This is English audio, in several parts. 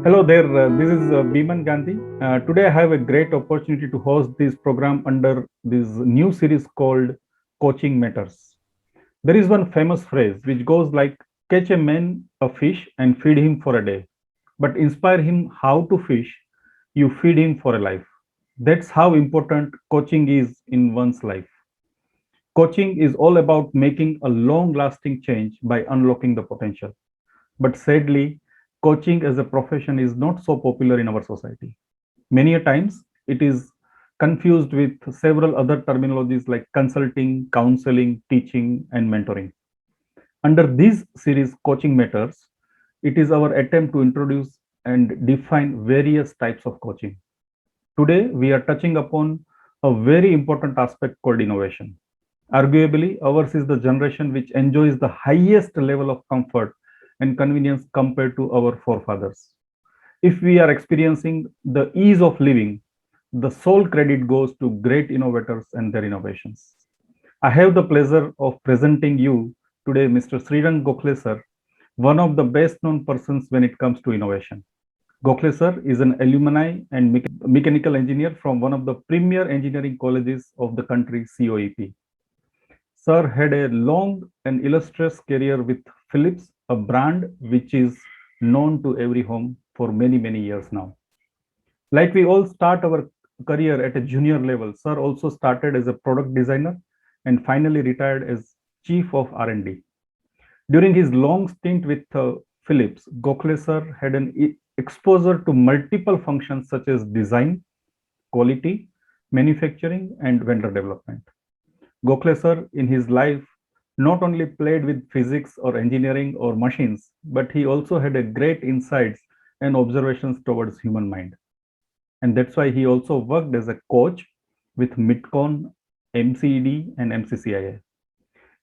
Hello there, this is Biman Gandhi. Today I have a great opportunity to host this program under this new series called Coaching Matters. There is one famous phrase which goes like catch a man a fish and feed him for a day, but inspire him how to fish, you feed him for a life. That's how important coaching is in one's life. Coaching is all about making a long lasting change by unlocking the potential. But sadly, coaching as a profession is not so popular in our society. Many a times it is confused with several other terminologies like consulting, counseling, teaching, and mentoring. Under this series, Coaching Matters, it is our attempt to introduce and define various types of coaching. Today, we are touching upon a very important aspect called innovation. Arguably, ours is the generation which enjoys the highest level of comfort and convenience compared to our forefathers. If we are experiencing the ease of living, the sole credit goes to great innovators and their innovations. I have the pleasure of presenting you today Mr. Shrirang Gokhale sir, one of the best known persons when it comes to innovation. Gokhale sir is an alumni and mechanical engineer from one of the premier engineering colleges of the country, COEP. Sir had a long and illustrious career with Philips, a brand which is known to every home for many, many years now. Like we all start our career at a junior level, Sir also started as a product designer and finally retired as chief of R&D. During his long stint with Philips, Gokhale sir had an exposure to multiple functions such as design, quality, manufacturing, and vendor development. Gokhale sir, in his life, not only played with physics or engineering or machines, but he also had a great insights and observations towards human mind. And that's why he also worked as a coach with Midcon, MCED, and MCCIA.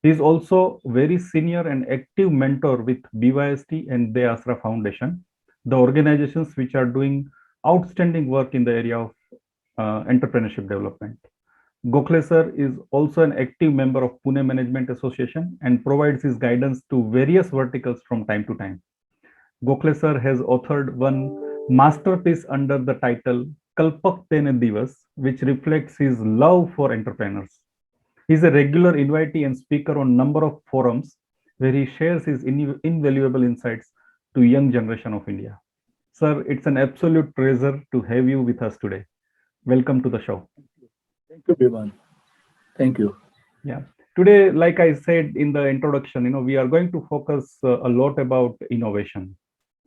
He is also very senior and active mentor with BYST and the Asra Foundation, the organizations which are doing outstanding work in the area of entrepreneurship development. Gokhale sir is also an active member of Pune Management Association and provides his guidance to various verticals from time to time. Gokhale sir has authored one masterpiece under the title Kalpak Tene Divas, which reflects his love for entrepreneurs. He is a regular invitee and speaker on number of forums where he shares his invaluable insights to young generation of India. Sir, it's an absolute pleasure to have you with us today. Welcome to the show. Thank you, Biman. Thank you. Yeah. Today, like I said in the introduction, we are going to focus a lot about innovation.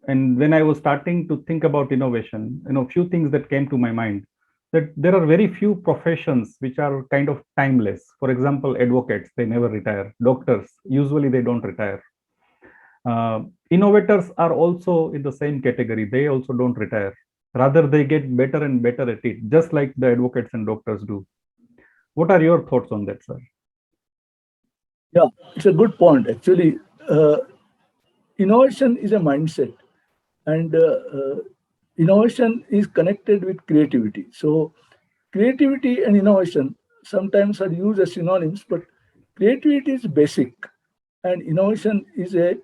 And when I was starting to think about innovation, few things that came to my mind that there are very few professions which are kind of timeless. For example, advocates, they never retire. Doctors, usually they don't retire. Innovators are also in the same category. They also don't retire. Rather, they get better and better at it, just like the advocates and doctors do. What are your thoughts on that, sir? Yeah, it's a good point. Actually, uh, innovation is a mindset, and innovation is connected with creativity. So, creativity and innovation sometimes are used as synonyms, but creativity is basic, and innovation is a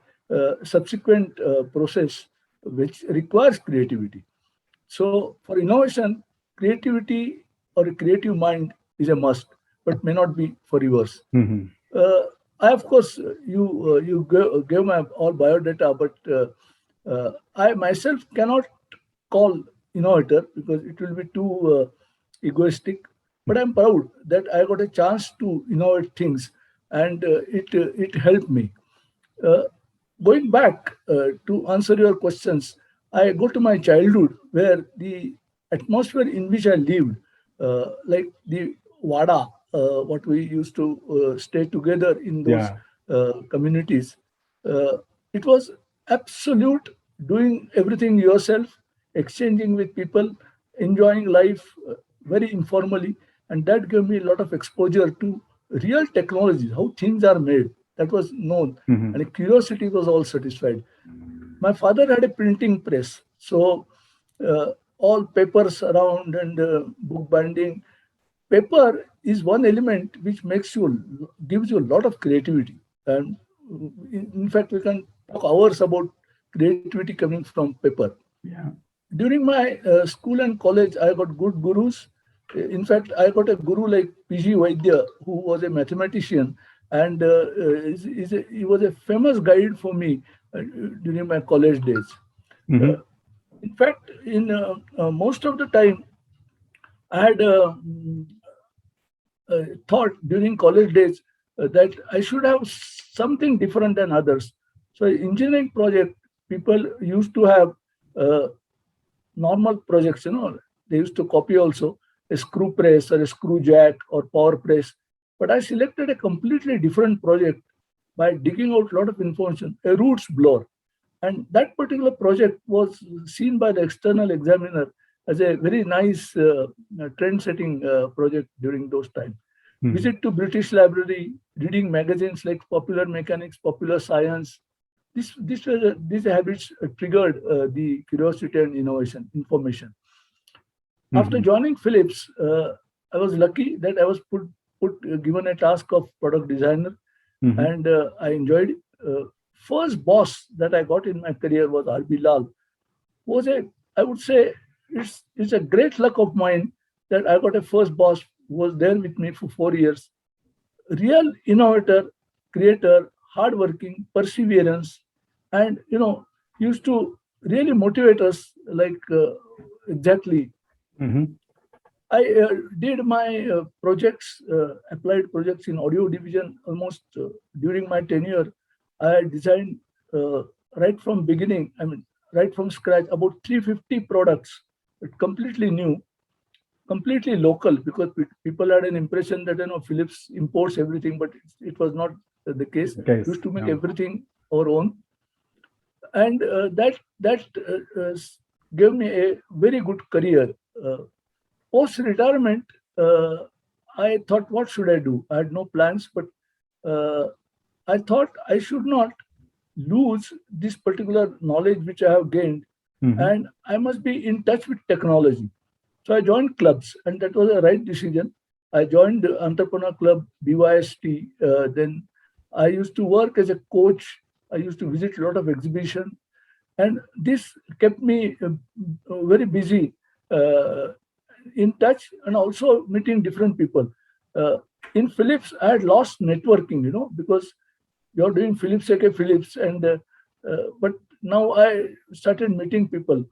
subsequent process which requires creativity. So, for innovation, creativity or a creative mind is a must, but may not be for yours. Mhm. Uh, I, of course, you gave my all biodata, but I myself cannot call innovator because it will be too egoistic. But I'm proud that I got a chance to innovate things, and it helped me. Uh, Going back to answer your questions, I go to my childhood where the atmosphere in which I lived, like the Wada, what we used to stay together in those Yeah. communities, uh, it was absolute doing everything yourself, exchanging with people, enjoying life very informally. And that gave me a lot of exposure to real technologies, how things are made. That was known, Mhm. and curiosity was all satisfied. My father had a printing press, so all papers around and book binding. Paper is one element which makes you gives you a lot of creativity, and in fact, we can talk hours about creativity coming from paper. Yeah. During my school and college, I got good gurus. In fact, I got a guru like PG Vaidya, who was a mathematician, and he was a famous guide for me during my college days. Uh, Mm-hmm. in fact, in most of the time, I had thought during college days that I should have something different than others. So, engineering project, people used to have uh, normal projects, they used to copy also a screw press or a screw jack or power press. But I selected a completely different project by digging out a lot of information, a roots blower. And that particular project was seen by the external examiner as a very nice trend setting project during those times. Mm-hmm. Visit to British Library, reading magazines like Popular Mechanics, Popular Science. These habits triggered the curiosity and innovation, information. After Mm-hmm. joining Philips, I was lucky that I was given a task of product designer, Mm-hmm. and I enjoyed it. First boss that I got in my career was RB Lal. Was a I would say it's a great luck of mine that I got a first boss who was there with me for 4 years. Real innovator, creator, hardworking, perseverance, and used to really motivate us like exactly. Mm-hmm. I did my applied projects in audio division almost during my tenure. I designed uh, right from beginning, I mean, right from scratch, about 350 products, completely new, completely local, because people had an impression that Philips imports everything, but it was not the case. We Guys. used to make Yeah. everything our own, and that gave me a very good career. Post retirement, I thought, what should I do? I had no plans, but uh, I thought I should not lose this particular knowledge which I have gained, Mm-hmm. and I must be in touch with technology. So I joined clubs, and that was a right decision. I joined the Entrepreneur Club, BYST. Then I used to work as a coach. I used to visit a lot of exhibition, and this kept me very busy, uh, in touch, and also meeting different people. Uh, in Philips, I had lost networking, because you're doing Philips like a Philips, and but now I started meeting people.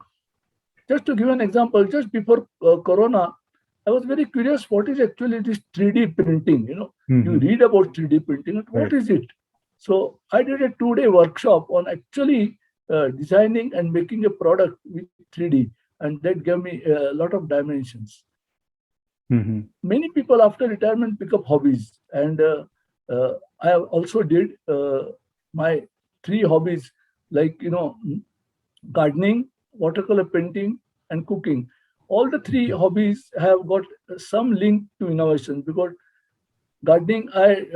Just to give an example, just before Corona, I was very curious what is actually this 3D printing. You Mm-hmm. read about 3D printing, and what Right. is it? So I did a 2 day workshop on actually designing and making a product with 3D, and that gave me a lot of dimensions. Mm-hmm. Many people after retirement pick up hobbies, and I also did my three hobbies, like gardening, watercolor painting, and cooking. All the three Okay. hobbies have got some link to innovation, because gardening, I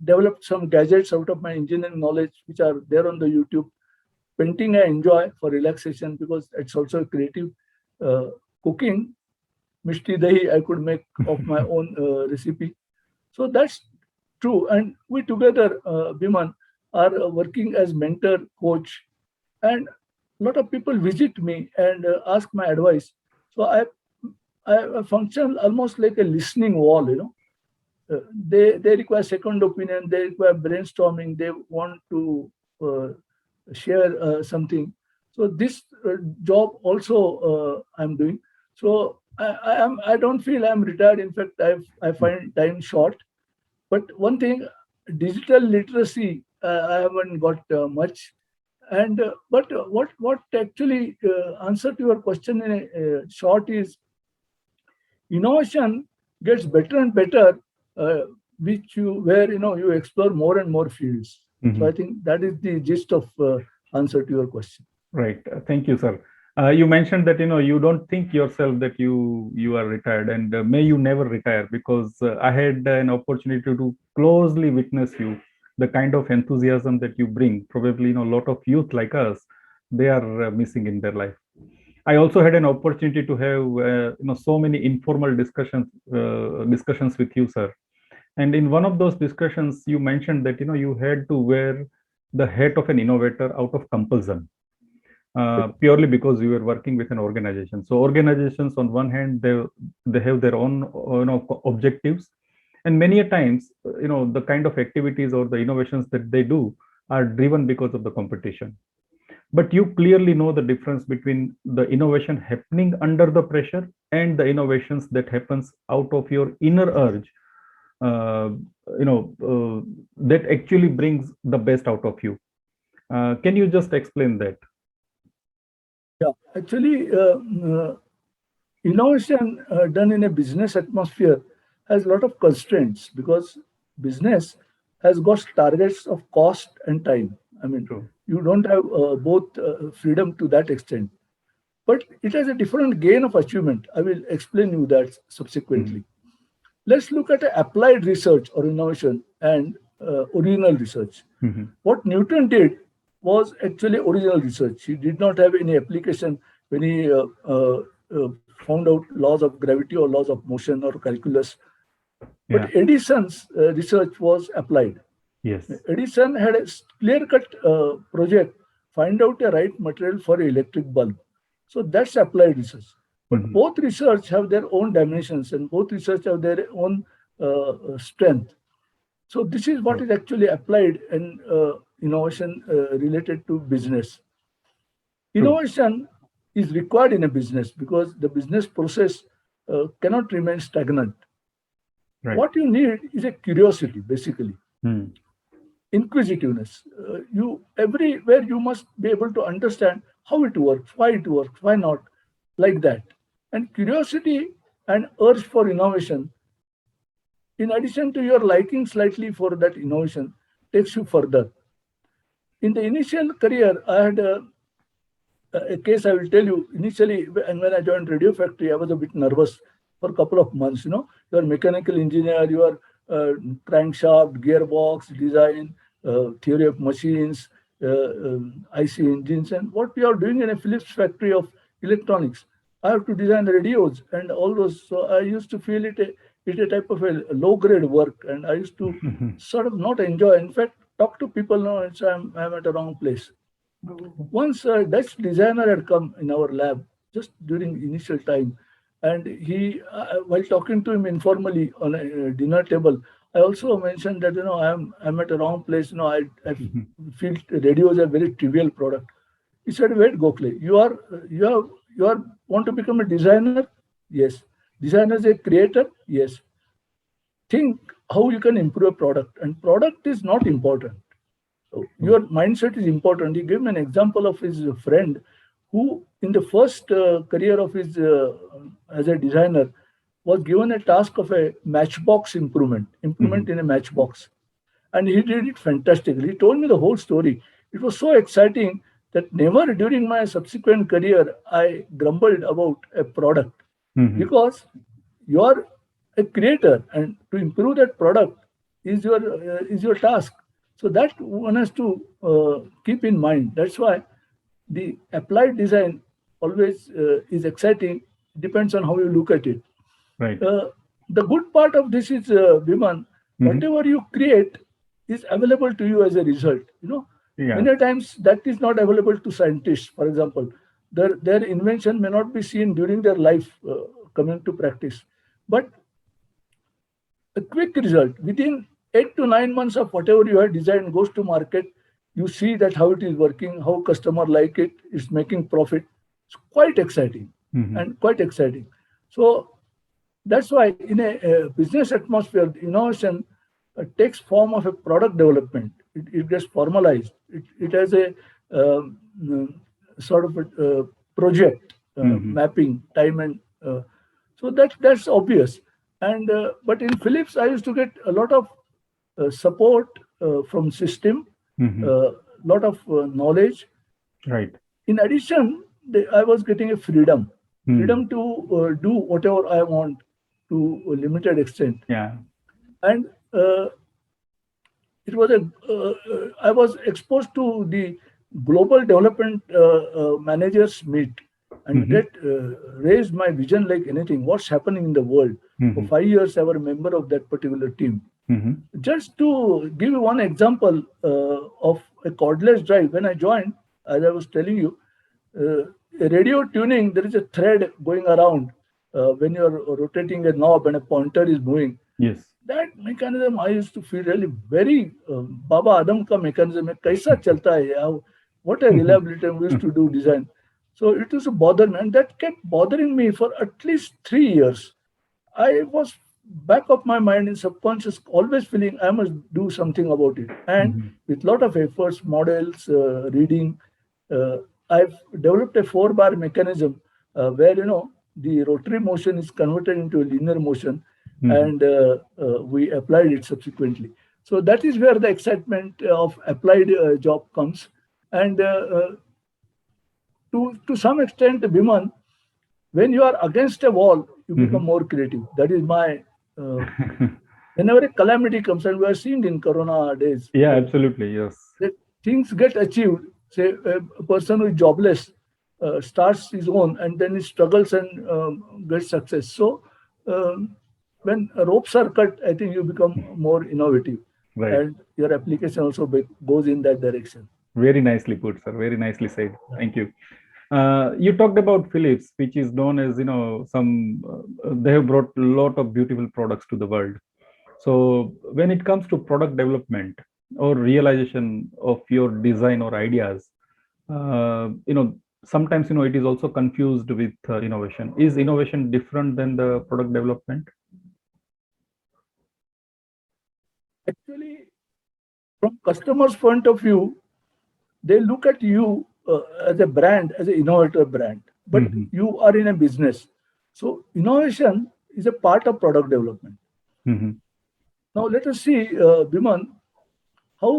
developed some gadgets out of my engineering knowledge, which are there on the YouTube. Painting, I enjoy for relaxation because it's also creative. Uh, Cooking, mishti dahi, I could make of my own recipe. So that's true. And we together, Biman, are working as mentor, coach, and a lot of people visit me and ask my advice. So I function almost like a listening wall. They require second opinion. They require brainstorming. They want to uh, share something. So this job also I'm doing. So I don't feel I'm retired. In fact, I find time short. But one thing, digital literacy, I haven't got much. And but what actually answer to your question in a short is, innovation gets better and better, uh, which you where you explore more and more fields. So Mm-hmm. I think that is the gist of answer to your question. Right. Thank you, sir. You mentioned that you don't think yourself that you are retired, and may you never retire, because I had an opportunity to closely witness you, the kind of enthusiasm that you bring. Probably a lot of youth like us, they are missing in their life. I also had an opportunity to have so many informal discussions with you, sir. And in one of those discussions, you mentioned that you had to wear the hat of an innovator out of compulsion. purely because you were working with an organization. So organizations, on one hand, they have their own objectives, and many a times the kind of activities or the innovations that they do are driven because of the competition. But you clearly know the difference between the innovation happening under the pressure and the innovations that happens out of your inner urge, uh, that actually brings the best out of you. Can you just explain that? Yeah, actually, innovation done in a business atmosphere has a lot of constraints because business has got targets of cost and time. I mean, True. you don't have both freedom to that extent, but it has a different gain of achievement. I will explain you that Mhm. subsequently. Let's look at applied research or innovation and original research. Mhm. What Newton did was actually original research. He did not have any application when he found out laws of gravity or laws of motion or calculus. But Yeah. Edison's research was applied. Yes. Edison had a clear-cut project, find out a right material for an electric bulb. So that's applied research. But Mhm. both research have their own dimensions and both research have their own strength. So this is what Right. is actually applied in innovation related to business. True. Innovation is required in a business because the business process cannot remain stagnant. Right. What you need is a curiosity, basically Hmm. inquisitiveness. You everywhere you must be able to understand how it works, why not, like that. And curiosity and urge for innovation, in addition to your liking slightly for that innovation, takes you further. In the initial career, I had a case I will tell you. Initially, and when I joined Radio Factory, I was a bit nervous for a couple of months. You are mechanical engineer, you are crankshaft, gearbox, design, theory of machines, IC engines, and what we are doing in a Philips factory of electronics. I have to design radios and all those. So I used to feel it a type of a low grade work, and I used to sort of not enjoy. In fact, talk to people now and say I'm at a wrong place. Once a Dutch designer had come in our lab just during initial time, and while talking to him informally on a dinner table, I also mentioned that I'm at a wrong place. I feel radio is a very trivial product. He said, "Wait, Gokhale, you are want to become a designer? Yes. Designer is a creator? Yes. Think how you can improve a product, and product is not important. So True. your mindset is important." He gave me an example of his friend who, in the first career of his as a designer, was given a task of a matchbox improvement Mhm. in a matchbox. And he did it fantastically. He told me the whole story. It was so exciting that never during my subsequent career I grumbled about a product Mhm. because you are a creator and to improve that product is your task. So that one has to keep in mind. That's why the applied design always is exciting. Depends on how you look at it. Right. uh, the good part of this is, Biman, Mhm. whatever you create is available to you as a result. Yeah. Many times that is not available to scientists. For example, their invention may not be seen during their life coming to practice, but a quick result within 8 to 9 months of whatever you have designed goes to market. You see that how it is working, how customer like it, it's making profit. It's quite exciting Mhm. and quite exciting. So that's why in a business atmosphere, innovation takes form of a product development. It gets formalized. It has a sort of a project Mhm. mapping time and so that's obvious. And but in Philips, I used to get a lot of support from system, Mhm. a lot of knowledge. Right. In addition, I was getting a Hmm. freedom to do whatever I want to a limited extent. Yeah. And it was I was exposed to the global development managers meet and Mhm. get raised my vision like anything. What's happening in the world? For Mhm. 5 years, I was a member of that particular team. Mhm. Just to give you one example of a cordless drive, when I joined, as I was telling you, uh, radio tuning, there is a thread going around when you're rotating a knob and a pointer is moving. Yes. That mechanism I used to feel really very Baba Adam ka mechanism है कैसा चलता है यार, what a reliability we used to do design. So it used to bother me, and that kept bothering me for at least 3 years. I was back of my mind in subconscious, always feeling I must do something about it. And Mhm. with lot of efforts, models, reading, uh, I've developed a four-bar mechanism where the rotary motion is converted into a linear motion, Mhm. and we applied it subsequently. So that is where the excitement of applied job comes, and to some extent, Biman, when you are against a wall, you become Mhm. more creative. That is my whenever a calamity comes, and we are seeing in Corona days, Yeah, absolutely. Yes. that things get achieved. Say a person who is jobless starts his own, and then he struggles and gets success. So when ropes are cut, I think you become more innovative, Right. and your application also goes in that direction. Very nicely put, sir. Very nicely said. Yeah. Thank you. You talked about Philips, which is known as, some, they have brought a lot of beautiful products to the world. So when it comes to product development or realization of your design or ideas, sometimes, it is also confused with innovation. Is innovation different than the product development? Actually, from customers' point of view, they look at you as a brand, as an innovator brand, but Hmm. you are in a business. So innovation is a part of product development. Hmm. Now let us see, Biman, how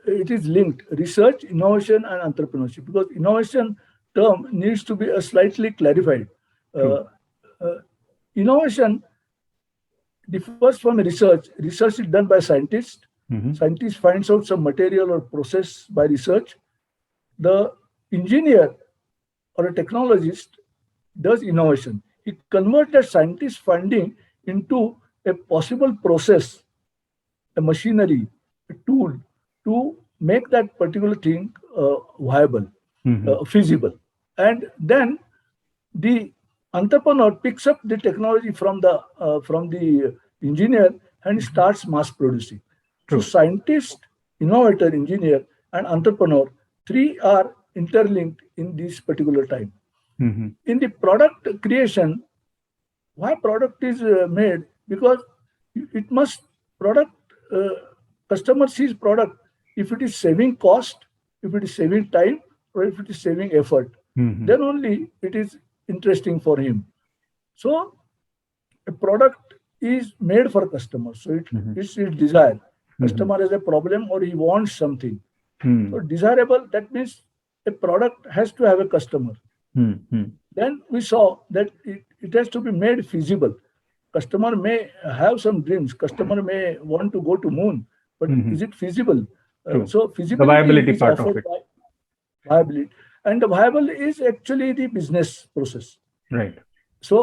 it is linked: research, innovation, and entrepreneurship. Because innovation term needs to be slightly clarified. True. Uh, uh, Innovation differs from research. Research is done by scientists. Hmm. Scientist finds out some material or process by research. The engineer or a technologist does innovation. He converts that scientist finding into a possible process, a machinery, a tool to make that particular thing viable, Hmm. feasible. And then the entrepreneur picks up the technology from the engineer and starts mass producing. So True. scientist, innovator, engineer, and entrepreneur, three are interlinked in this particular time. Hmm. In the product creation, why product is made? Because it must product uh, customer sees product if it is saving cost, if it is saving time, or if it is saving effort, Hmm. then only it is interesting for him. So a product is made for customer, so Hmm. it's his desire. Hmm. Customer has a problem or he wants something, so Hmm. desirable, that means a product has to have a customer. Hmm. Then we saw that it has to be made feasible. Customer may have some dreams. Customer may want to go to moon, but Hmm. is it feasible? True. So The feasibility viability is part of offered it. by viability, and the viable is actually the business process. Right. So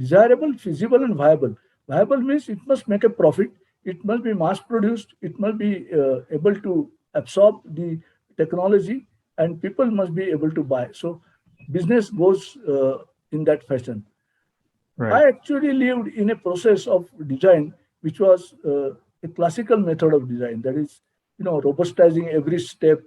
desirable, feasible, and viable. Viable means it must make a profit. It must be mass produced. It must be able to absorb the technology, and people must be able to buy. So business goes in that fashion. Right. I actually lived in a process of design which was a classical method of design. That is, robustizing every step,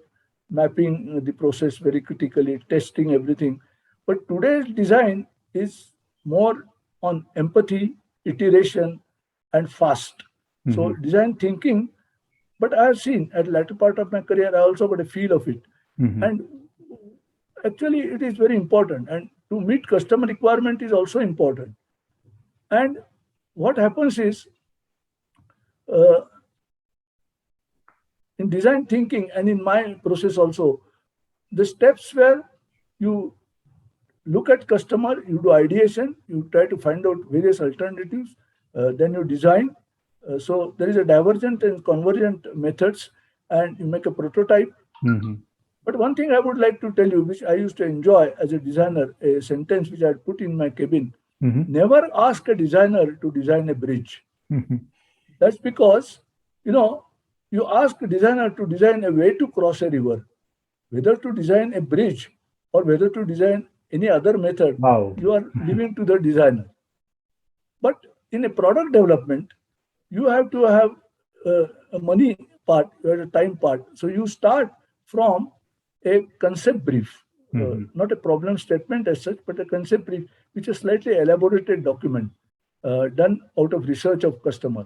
mapping the process very critically, testing everything. But today's design is more on empathy, iteration, and fast. So Hmm. design thinking, but I have seen at latter part of my career, I also got a feel of it. Hmm. And actually, it is very important. And to meet customer requirement is also important. And what happens is, uh, in design thinking and in my process also, the steps where you look at customer, you do ideation, you try to find out various alternatives, then you design. So there is a divergent and convergent methods, and you make a prototype. Hmm. But one thing I would like to tell you, which I used to enjoy as a designer, a sentence which I had put in my cabin: Hmm. never ask a designer to design a bridge. Hmm. That's because, you know, you ask a designer to design a way to cross a river, whether to design a bridge or whether to design any other method, Wow. you are leaving to the designer. But in a product development, you have to have a money part, you have a time part. So you start from a concept brief, Mhm. not a problem statement as such, but a concept brief, which is slightly elaborated document done out of research of customer.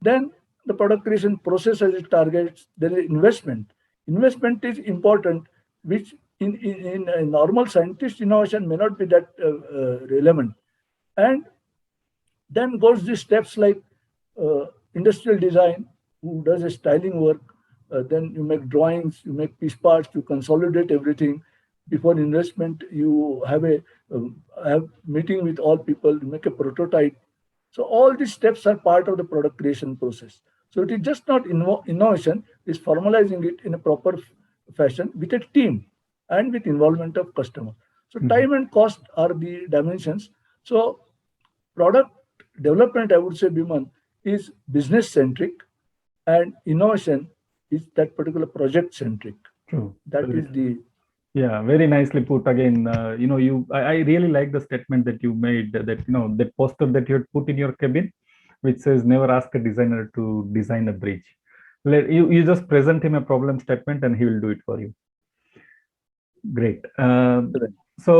Then the product creation process as it targets, there is investment. Investment is important, which in a normal scientist innovation may not be that relevant. And then goes the steps like industrial design, who does a styling work. Then you make drawings, you make piece parts, you consolidate everything. Before investment, you have meeting with all people, you make a prototype. So all these steps are part of the product creation process. So it is just not innovation; it's formalizing it in a proper fashion with a team and with involvement of customer. So Mhm. time and cost are the dimensions. So product development, I would say, Biman, is business centric, and innovation is that particular project centric. True. That Very is true. the Yeah, very nicely put. Again, I really like the statement that you made, that, that poster that you had put in your cabin, which says, "Never ask a designer to design a bridge." You just present him a problem statement and he will do it for you. Great. So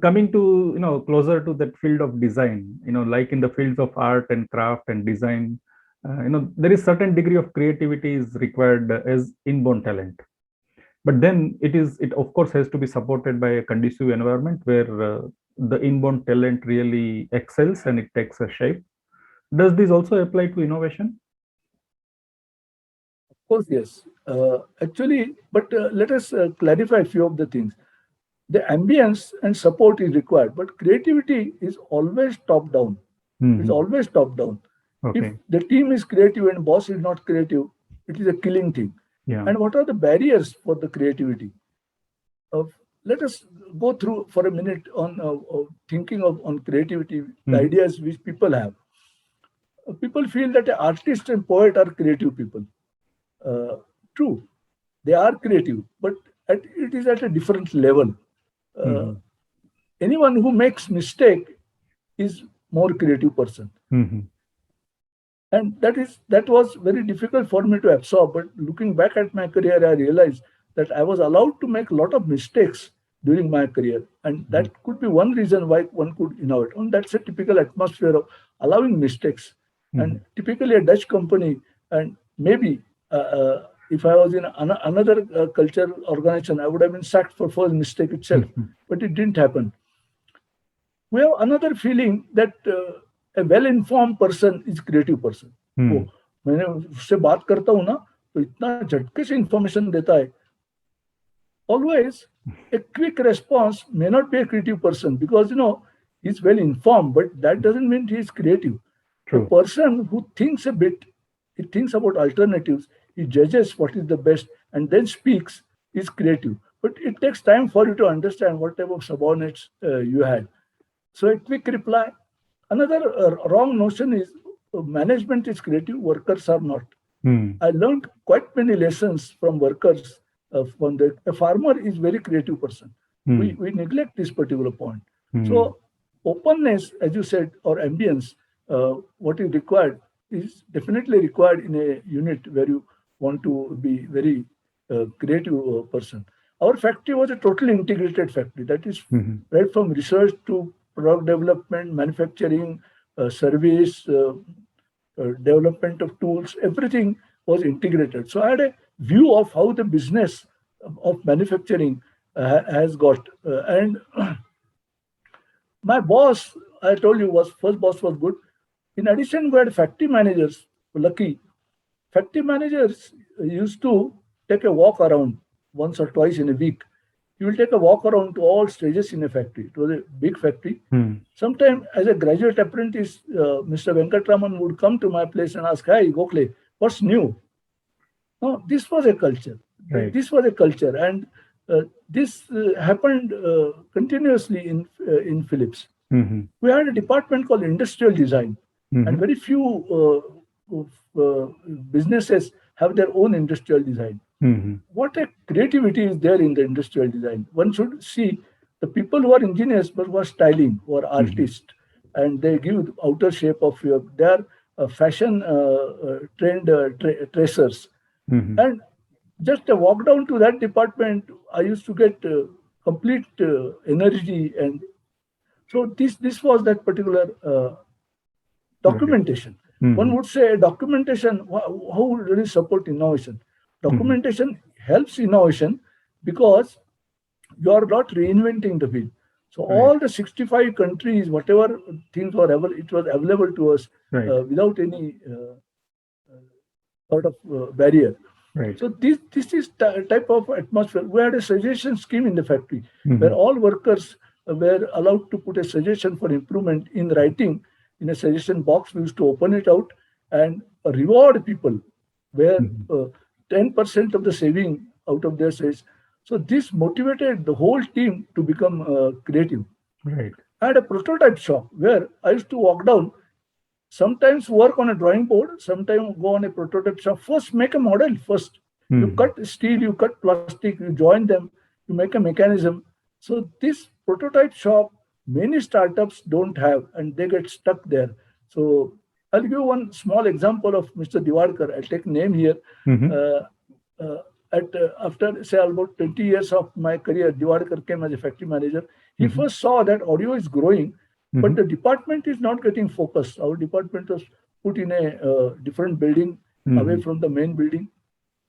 coming to, closer to that field of design, like in the fields of art and craft and design, there is certain degree of creativity is required as inborn talent. But then it of course has to be supported by a conducive environment where the inborn talent really excels and it takes a shape. Does this also apply to innovation? of course, yes. Actually, but let us clarify a few of the things. The ambience and support is required, but creativity is always top down. It's Hmm. always top down. If Okay. the team is creative and boss is not creative, it is a killing thing. Yeah. And what are the barriers for the creativity? Uh, Let us go through for a minute on thinking of on creativity, the Hmm. ideas which people have. People feel that artists and poet are creative people. Uh, True, they are creative, but it is at a different level. Uh, Hmm. Anyone who makes mistake is more creative person, Hmm. and that was very difficult for me to absorb. But looking back at my career, I realized that I was allowed to make a lot of mistakes during my career, and Hmm. that could be one reason why one could innovate. And that's a typical atmosphere of allowing mistakes. And Hmm. typically a Dutch company, and maybe if I was in another culture organization, I would have been sacked for first mistake itself, Hmm. but it didn't happen. We have another feeling that a well informed person is creative person. O, Hmm. मैंने उससे बात करता हूँ ना, तो इतना झटके से इंफॉर्मेशन देता है. Always a quick response may not be a creative person, because he's well informed, but that doesn't mean he is creative. A True. person who thinks a bit, he thinks about alternatives, he judges what is the best and then speaks, is creative. But it takes time for you to understand what type of subordinates you had. So a quick reply. Another wrong notion is management is creative, workers are not. Hmm. I learned quite many lessons from workers. From that, a farmer is very creative person. We Hmm. we neglect this particular point. Hmm. So openness, as you said, or ambience, what is required is definitely required in a unit where you want to be very creative person. Our factory was a totally integrated factory. That is Hmm. right from research to product development, manufacturing, service, development of tools, everything was integrated. So I had a view of how the business of manufacturing has got. And my boss, I told you, was first boss was good. In addition, we had factory managers. Lucky factory managers used to take a walk around once or twice in a week. He will take a walk around to all stages in a factory. It was a big factory. Hmm. Sometime as a graduate apprentice, Mr. Venkatraman would come to my place and ask, "Hi, Gokhale, what's new?" No, this was a culture. Right. This was a culture, and this happened continuously in Philips. Hmm. We had a department called industrial design, and Hmm. very few businesses have their own industrial design. Hmm. What a creativity is there in the industrial design. One should see the people who are engineers but who are styling, who are Mhm. artists, and they give outer shape of your, they are fashion trend tracers. Mhm. And just a walk down to that department, I used to get complete energy. And so this was that particular Right. documentation. One Mhm. would say documentation, how would really support innovation? Mhm. Documentation helps innovation because you are not reinventing the wheel. So Right. all the 65 countries, whatever things were available, it was available to us Right. without any sort of barrier. Right. So this is type of atmosphere. We had a suggestion scheme in the factory where Mhm. all workers were allowed to put a suggestion for improvement in writing in a suggestion box. We used to open it out and reward people where Mhm. 10% of the saving out of their sales. So this motivated the whole team to become creative. Right. I had a prototype shop where I used to walk down, sometimes work on a drawing board, sometimes go on a prototype shop. First, make a model first. You Mhm. cut steel, you cut plastic, you join them, you make a mechanism. So this prototype shop, many startups don't have, and they get stuck there. So I'll give one small example of Mr. Diwakar. I'll take name here. Mhm. Uh, uh, after say about 20 years of my career, Diwakar came as a factory manager. He Mhm. first saw that audio is growing, but Mhm. the department is not getting focused. Our department was put in a different building away Mhm. from the main building.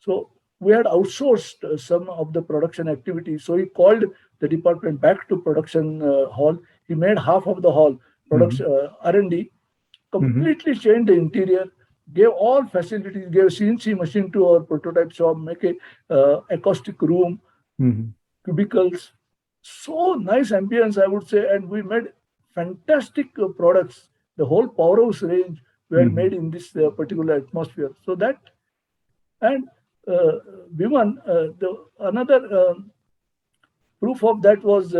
So we had outsourced some of the production activities. So he called the department back to production hall. He made half of the hall Mhm. production R&D, Mhm. completely changed the interior, gave all facilities, gave CNC machine to our prototype shop, make a acoustic room, Mhm. cubicles. So nice ambience, I would say, and we made fantastic products. The whole powerhouse range we had Mhm. made in this particular atmosphere. So that and uh, Biman, the another proof of that was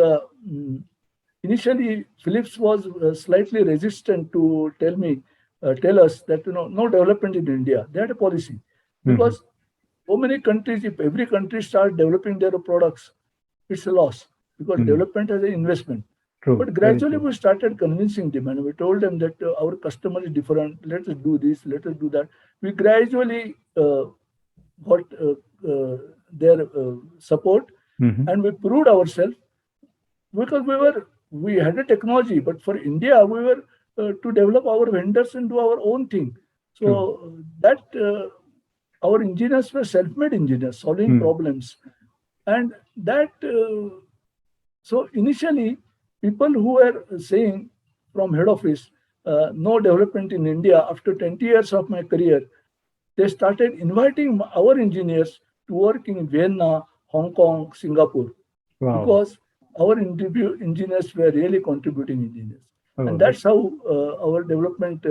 initially Philips was slightly resistant to tell us that no development in India. They had a policy Mhm. because so many countries, if every country start developing their products, it's a loss because Mhm. development has an investment. True. But Very gradually true. we started convincing them and we told them that our customer is different. Let us do this, let us do that. We gradually got their support Mhm. and we proved ourselves because we had a technology, but for India we were to develop our vendors and do our own thing. So True. that our engineers were self-made engineers solving Mhm. problems, and that so initially people who were saying from head office no development in India, after 20 years of my career, they started inviting our engineers to work in Vienna, Hong Kong, Singapore, Wow. because our interview engineers were really contributing engineers. Oh, And that. that's how our development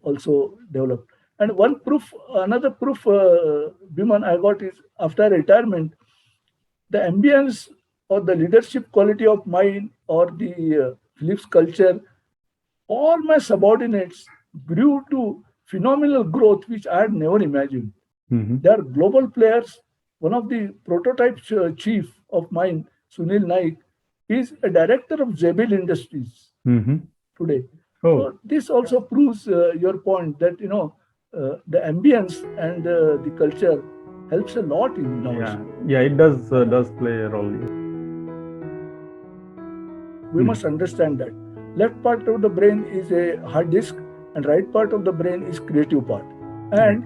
also developed. And one proof, another proof, Biman, I got is after retirement, the ambience or the leadership quality of mine or the Philips culture, all my subordinates grew to phenomenal growth, which I had never imagined. Mhm. They are global players. One of the prototype chief of mine, Sunil Naik, is a director of Zebil Industries Mhm. today. Oh, So this also proves your point that the ambience and the culture helps a lot in yeah. innovation. Yeah, it does play a role. We Mhm. must understand that left part of the brain is a hard disk and right part of the brain is creative part. Right. And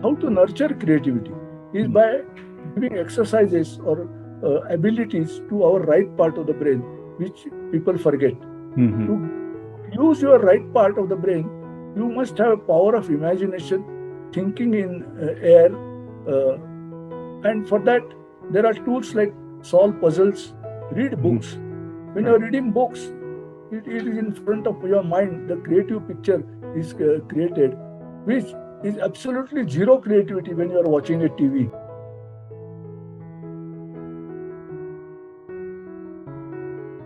how to nurture creativity is Mhm. by giving exercises or abilities to our right part of the brain, which people forget. Mhm. To use your right part of the brain, you must have a power of imagination, thinking in air, uh, and for that, there are tools like solve puzzles, read Mhm. books. When Right. you're reading books, it is in front of your mind. The creative picture is created, which is absolutely zero creativity when you are watching a TV.